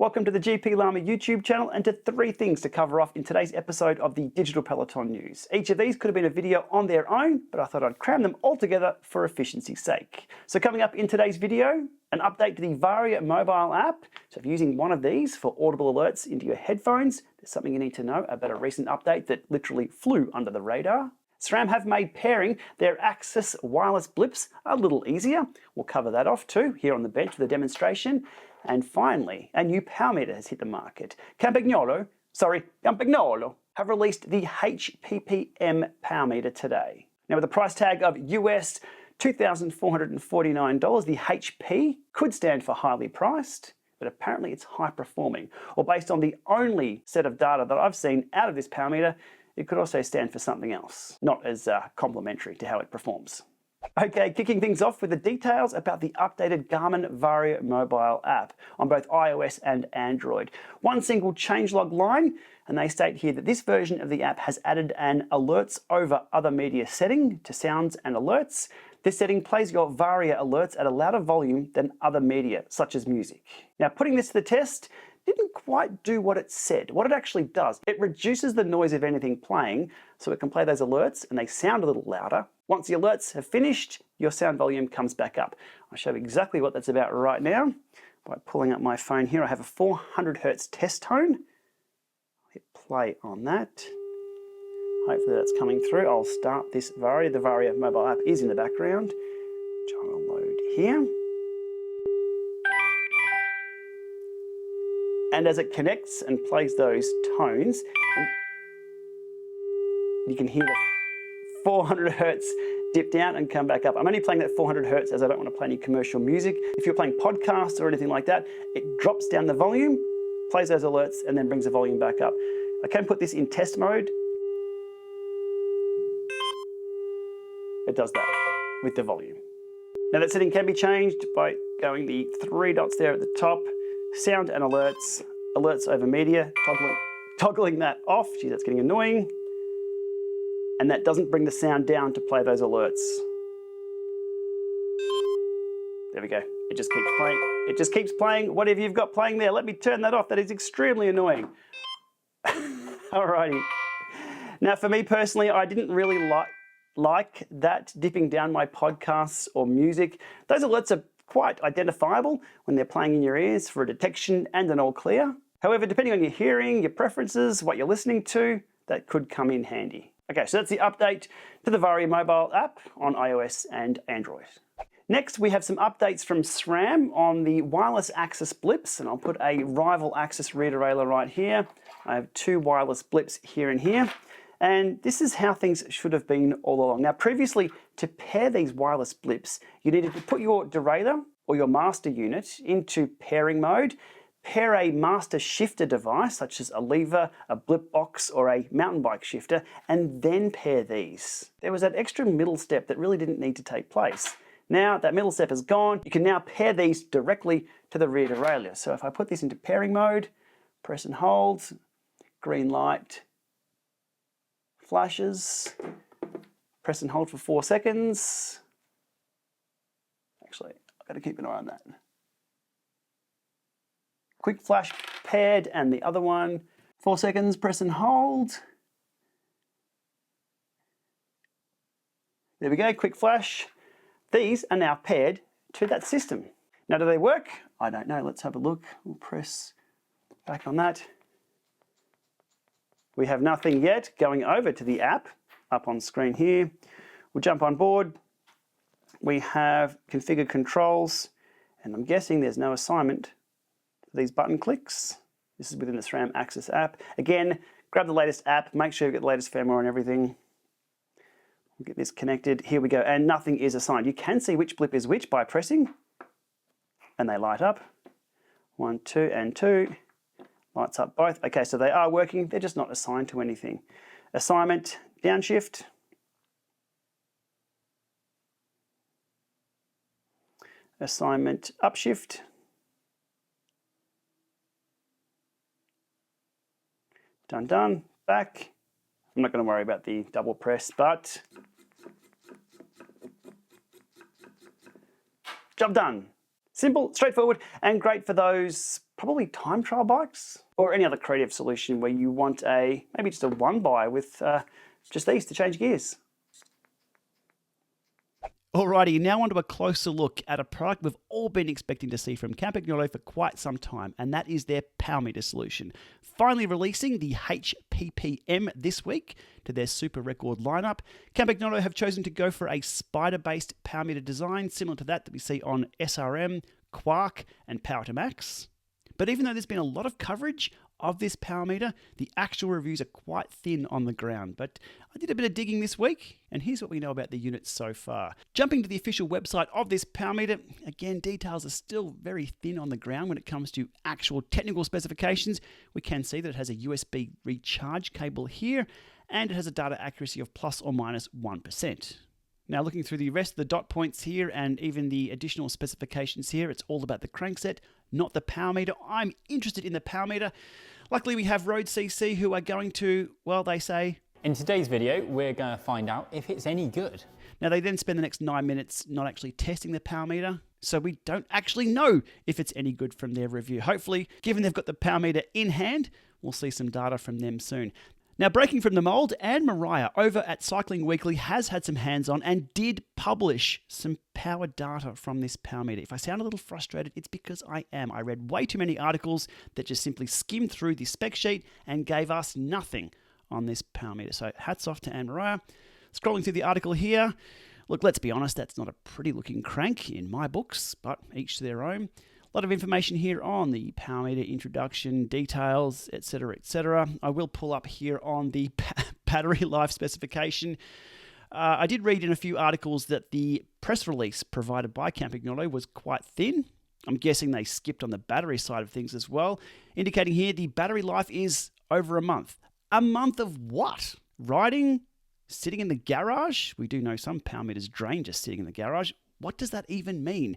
Welcome to the GPLama YouTube channel and to 3 things to cover off in today's episode of the Digital Peloton News. Each of these could have been a video on their own, but I thought I'd cram them all together for efficiency's sake. So coming up in today's video, an update to the Varia mobile app. So if you're using one of these for audible alerts into your headphones, there's something you need to know about a recent update that literally flew under the radar. SRAM have made pairing their AXS wireless blips a little easier. We'll cover that off too here on the bench for the demonstration. And finally, a new power meter has hit the market. Campagnolo have released the HPPM power meter today. Now with a price tag of US $2,449, the HP could stand for highly priced, but apparently it's high performing. Or based on the only set of data that I've seen out of this power meter, it could also stand for something else, not as complementary to how it performs. Okay, kicking things off with the details about the updated Garmin Varia mobile app on both iOS and Android. One single changelog line, and they state here that this version of the app has added an alerts over other media setting to sounds and alerts. This setting plays your Varia alerts at a louder volume than other media, such as music. Now, putting this to the test didn't quite do what it said. What it actually does, it reduces the noise of anything playing, so it can play those alerts and they sound a little louder. Once the alerts have finished, your sound volume comes back up. I'll show you exactly what that's about right now by pulling up my phone here. I have a 400 Hertz test tone. I'll hit play on that. Hopefully that's coming through. I'll start this Varia. The Varia mobile app is in the background, which I will load here. And as it connects and plays those tones, you can hear the 400 Hertz dip down and come back up. I'm only playing that 400 Hertz as I don't want to play any commercial music. If you're playing podcasts or anything like that, it drops down the volume, plays those alerts, and then brings the volume back up. I can put this in test mode. It does that with the volume. Now that setting can be changed by going the 3 dots there at the top. Sound and alerts, alerts over media, toggling that off. Gee, that's getting annoying. And that doesn't bring the sound down to play those alerts. There we go. It just keeps playing. It just keeps playing whatever you've got playing there. Let me turn that off. That is extremely annoying. Alrighty. Now for me personally, I didn't really like that dipping down my podcasts or music. Those alerts are quite identifiable when they're playing in your ears for a detection and an all clear. However, depending on your hearing, your preferences, what you're listening to, that could come in handy. Okay, so that's the update to the Varia mobile app on iOS and Android. Next, we have some updates from SRAM on the wireless AXS blips, and I'll put a rival AXS rear derailleur right here. I have 2 wireless blips here and here. And this is how things should have been all along. Now, previously, to pair these wireless blips, you needed to put your derailleur or your master unit into pairing mode, pair a master shifter device, such as a lever, a blip box, or a mountain bike shifter, and then pair these. There was that extra middle step that really didn't need to take place. Now that middle step is gone, you can now pair these directly to the rear derailleur. So if I put this into pairing mode, press and hold, green light, flashes, press and hold for 4 seconds. Actually, I've got to keep an eye on that. Quick flash paired, and the other one, 4 seconds, press and hold. There we go, quick flash. These are now paired to that system. Now, do they work? I don't know, let's have a look. We'll press back on that. We have nothing yet. Going over to the app, up on screen here. We'll jump on board. We have configure controls, and I'm guessing there's no assignment for these button clicks. This is within the SRAM AXS app. Again, grab the latest app, make sure you get the latest firmware and everything. We'll get this connected. Here we go, and nothing is assigned. You can see which blip is which by pressing, and they light up. 1, 2, and 2. Lights up both. Okay, so they are working. They're just not assigned to anything. Assignment, downshift. Assignment, upshift. Done, done. Back. I'm not going to worry about the double press, but job done. Simple, straightforward, and great for those probably time trial bikes or any other creative solution where you want maybe just a one buy with just these to change gears. Alrighty, now onto a closer look at a product we've all been expecting to see from Campagnolo for quite some time, and that is their power meter solution. Finally releasing the HPPM this week to their super record lineup, Campagnolo have chosen to go for a spider-based power meter design similar to that we see on SRM, Quark, and Power to Max. But even though there's been a lot of coverage of this power meter, the actual reviews are quite thin on the ground. But I did a bit of digging this week, and here's what we know about the unit so far. Jumping to the official website of this power meter, again, details are still very thin on the ground when it comes to actual technical specifications. We can see that it has a USB recharge cable here, and it has a data accuracy of plus or minus 1%. Now looking through the rest of the dot points here and even the additional specifications here, it's all about the crankset, not the power meter. I'm interested in the power meter. Luckily we have Road CC who are going to, well, they say... In today's video, we're going to find out if it's any good. Now they then spend the next 9 minutes not actually testing the power meter, so we don't actually know if it's any good from their review. Hopefully, given they've got the power meter in hand, we'll see some data from them soon. Now, breaking from the mold, Maria over at Cycling Weekly has had some hands-on and did publish some power data from this power meter. If I sound a little frustrated, it's because I am. I read way too many articles that just simply skimmed through the spec sheet and gave us nothing on this power meter. So hats off to Maria. Scrolling through the article here, look, let's be honest, that's not a pretty looking crank in my books, but each to their own. A lot of information here on the power meter introduction, details, etc., etc. I will pull up here on the battery life specification. I did read in a few articles that the press release provided by Campagnolo was quite thin. I'm guessing they skipped on the battery side of things as well, indicating here the battery life is over a month. A month of what? Riding? Sitting in the garage? We do know some power meters drain just sitting in the garage. What does that even mean?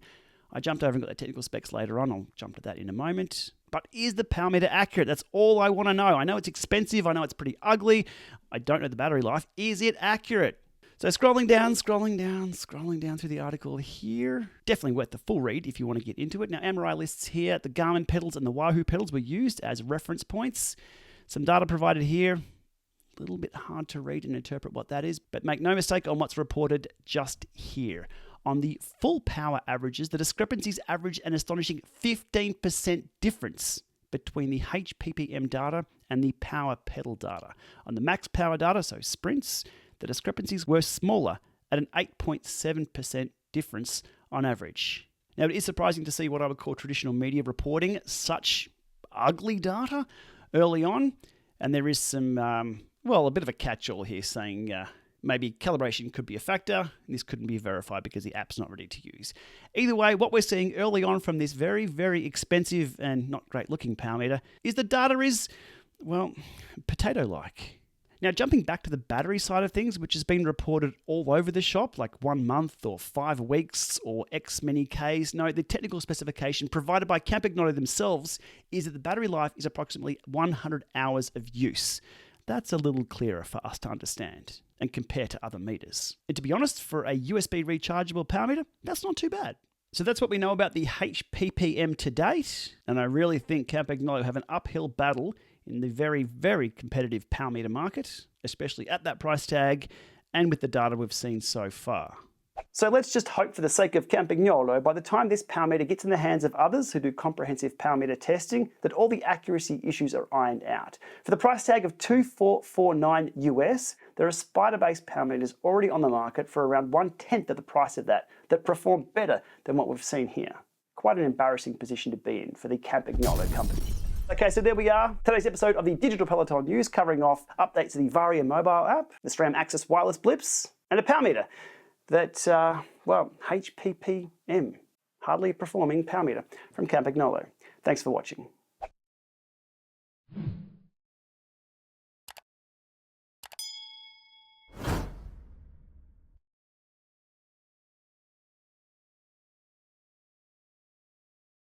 I jumped over and got the technical specs later on. I'll jump to that in a moment. But is the power meter accurate? That's all I want to know. I know it's expensive. I know it's pretty ugly. I don't know the battery life. Is it accurate? So scrolling down through the article here. Definitely worth the full read if you want to get into it. Now, Amarai lists here the Garmin pedals and the Wahoo pedals were used as reference points. Some data provided here. A little bit hard to read and interpret what that is, but make no mistake on what's reported just here. On the full power averages, the discrepancies average an astonishing 15% difference between the HPPM data and the power pedal data. On the max power data, so sprints, the discrepancies were smaller at an 8.7% difference on average. Now, it is surprising to see what I would call traditional media reporting such ugly data early on, and there is some, a bit of a catch-all here saying maybe calibration could be a factor, and this couldn't be verified because the app's not ready to use. Either way, what we're seeing early on from this very, very expensive and not great-looking power meter is the data is, well, potato-like. Now, jumping back to the battery side of things, which has been reported all over the shop, like 1 month or 5 weeks or X many Ks. No, the technical specification provided by Campagnolo themselves is that the battery life is approximately 100 hours of use. That's a little clearer for us to understand and compare to other meters. And to be honest, for a USB rechargeable power meter, that's not too bad. So that's what we know about the HPPM to date, and I really think Campagnolo have an uphill battle in the very, very competitive power meter market, especially at that price tag and with the data we've seen so far. So let's just hope for the sake of Campagnolo, by the time this power meter gets in the hands of others who do comprehensive power meter testing, that all the accuracy issues are ironed out. For the price tag of $2,449 US, there are spider-based power meters already on the market for around 1/10 of the price of that perform better than what we've seen here. Quite an embarrassing position to be in for the Campagnolo company. Okay, so there we are. Today's episode of the Digital Peloton News covering off updates to the Varia mobile app, the SRAM AXS wireless blips, and a power meter that, HPPM, hardly a performing power meter from Campagnolo. Thanks for watching.